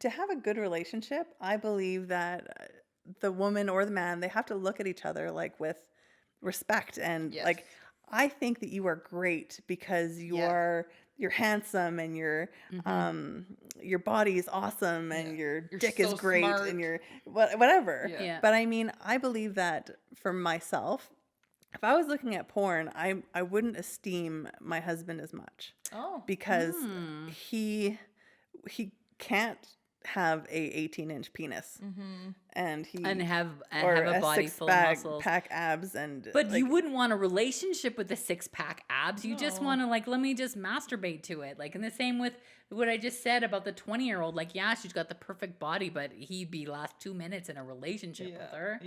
to have a good relationship, I believe that the woman or the man, they have to look at each other like with respect and like, I think that you are great because you're handsome and your body is awesome and your dick is great smart. And you're whatever. Yeah. But I mean, I believe that for myself, if I was looking at porn, I wouldn't esteem my husband as much. Because he can't have a 18-inch penis and have a body full of muscles, pack abs, but you wouldn't want a relationship with the 6-pack abs. You just want to like, let me just masturbate to it. Like, in the same with what I just said about the 20-year-old, like, she's got the perfect body, but he'd be last 2 minutes in a relationship with her.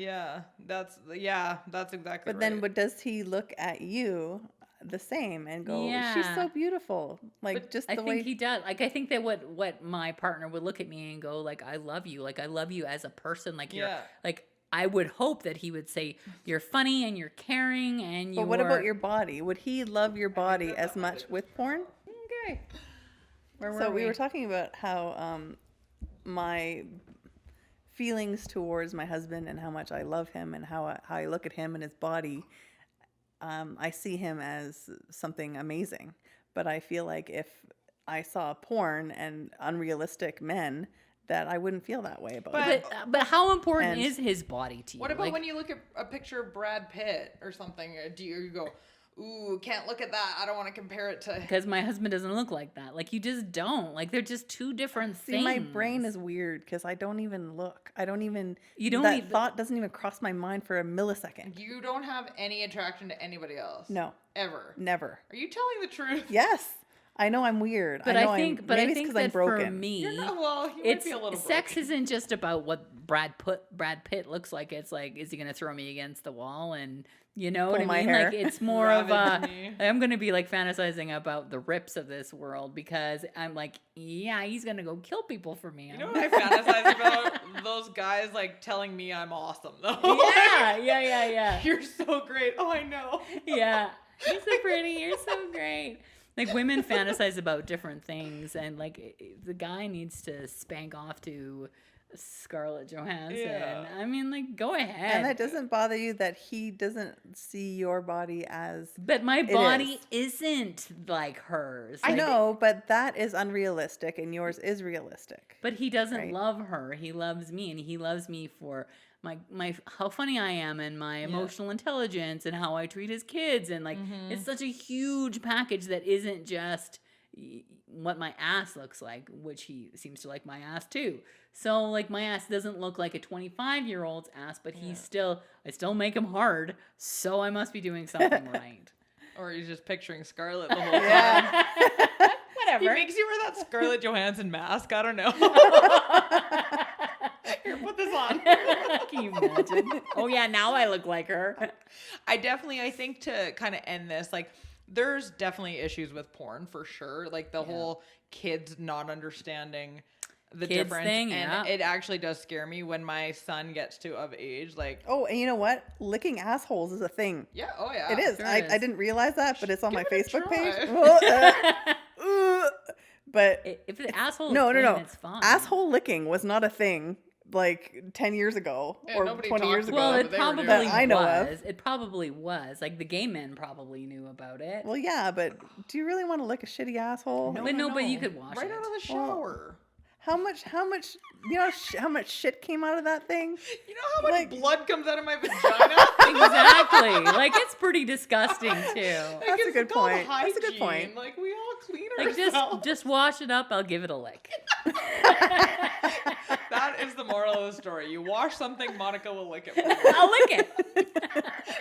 That's exactly but right. Then does he look at you the same and go, she's so beautiful, like, but just the way. I think he does. Like, I think that what my partner would look at me and go, like, I love you, like, I love you as a person, like, you're like, I would hope that he would say you're funny and you're caring and you. But what about your body? Would he love your body as much with porn? Okay. We were talking about how my feelings towards my husband and how much I love him and how I look at him and his body. I see him as something amazing, but I feel like if I saw porn and unrealistic men, that I wouldn't feel that way about it. But how important is his body to you? What about when you look at a picture of Brad Pitt or something? Do you go, ooh, can't look at that. I don't want to compare it to. Because my husband doesn't look like that. Like, you just don't. Like, they're just two different things. My brain is weird because I don't even look. That thought doesn't even cross my mind for a millisecond. You don't have any attraction to anybody else? No. Ever? Never. Are you telling the truth? Yes. I know I'm weird. But I think that for me, you might be a little sex isn't just about what Brad Pitt looks like. It's like, is he going to throw me against the wall and pull what I mean? Hair. Like, it's more of I'm going to be like fantasizing about the rips of this world because I'm like, he's going to go kill people for me. You know what I fantasize about? Those guys like telling me I'm awesome though. Yeah. You're so great. Oh, I know. Yeah. You're so pretty. You're so great. Like, women fantasize about different things, and like the guy needs to spank off to Scarlett Johansson. Yeah. I mean, like, go ahead. And that doesn't bother you that he doesn't see your body as. But my body isn't like hers. I know, but that is unrealistic, and yours is realistic. But he doesn't love her. He loves me, and he loves me for my how funny I am and my emotional intelligence and how I treat his kids, and like it's such a huge package that isn't just what my ass looks like, which he seems to like my ass too. So like, my ass doesn't look like a 25-year-old's ass, but I still make him hard, so I must be doing something right. Or he's just picturing Scarlett the whole time. Whatever. He makes you wear that Scarlett Johansson mask. I don't know. Here, put this on. Can you imagine? Oh yeah, now I look like her. I think to kind of end this, like, there's definitely issues with porn for sure. Like the whole kids not understanding the Kids difference thing, and it actually does scare me when my son gets to of age. Like, oh, and you know what? Licking assholes is a thing. yeah, oh yeah, It is. Sure I is. didn't realize that, but it's on my Give it a Facebook page. try. Well, but If the asshole is no, clean, no. it's fine. Asshole licking was not a thing like 10 years ago Yeah, or nobody 20 years talks ago. Well, about it they were doing probably That I know of. was. It probably was. Like the gay men probably knew about it. Well, yeah, but do you really want to lick a shitty asshole? But you could wash right it. out of the shower. How much, you know how much shit came out of that thing? You know how much Like- blood comes out of my vagina? Exactly. Like it's pretty disgusting too. That's a good called point. That's a good hygiene. point. Like we all clean Like ourselves. just wash it up. I'll give it a lick. That is the moral of the story. You wash something, Monica will lick it for you. I'll lick it.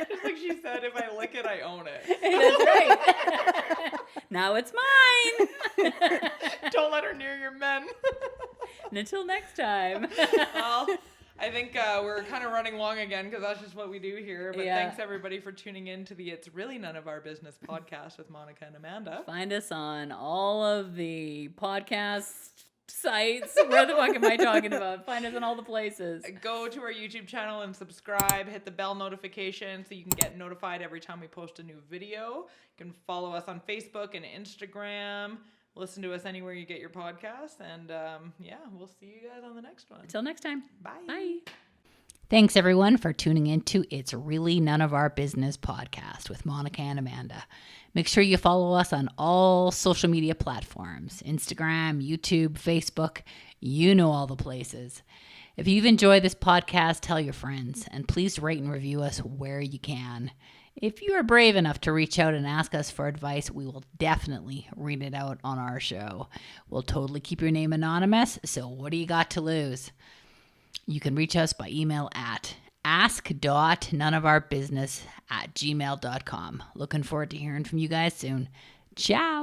Just like she said, if I lick it, I own it. That's right. Now it's mine. Don't let her near your men. And until next time. Well, I think we're kind of running long again because that's just what we do here. But Yeah. thanks everybody for tuning in to the It's Really None of Our Business podcast with Monica and Amanda. Find us on all of the podcast sites. Where the fuck am I talking about? Find us on all the places. Go to our YouTube channel and subscribe. Hit the bell notification so you can get notified every time we post a new video. You can follow us on Facebook and Instagram. Listen to us anywhere you get your podcasts. And yeah, we'll see you guys on the next one. Until next time. Bye. Bye. Thanks, everyone, for tuning in to It's Really None of Our Business podcast with Monica and Amanda. Make sure you follow us on all social media platforms, Instagram, YouTube, Facebook, you know all the places. If you've enjoyed this podcast, tell your friends, and please rate and review us where you can. If you are brave enough to reach out and ask us for advice, we will definitely read it out on our show. We'll totally keep your name anonymous, so what do you got to lose? You can reach us by email at ask.noneofourbusiness@gmail.com. Looking forward to hearing from you guys soon. Ciao.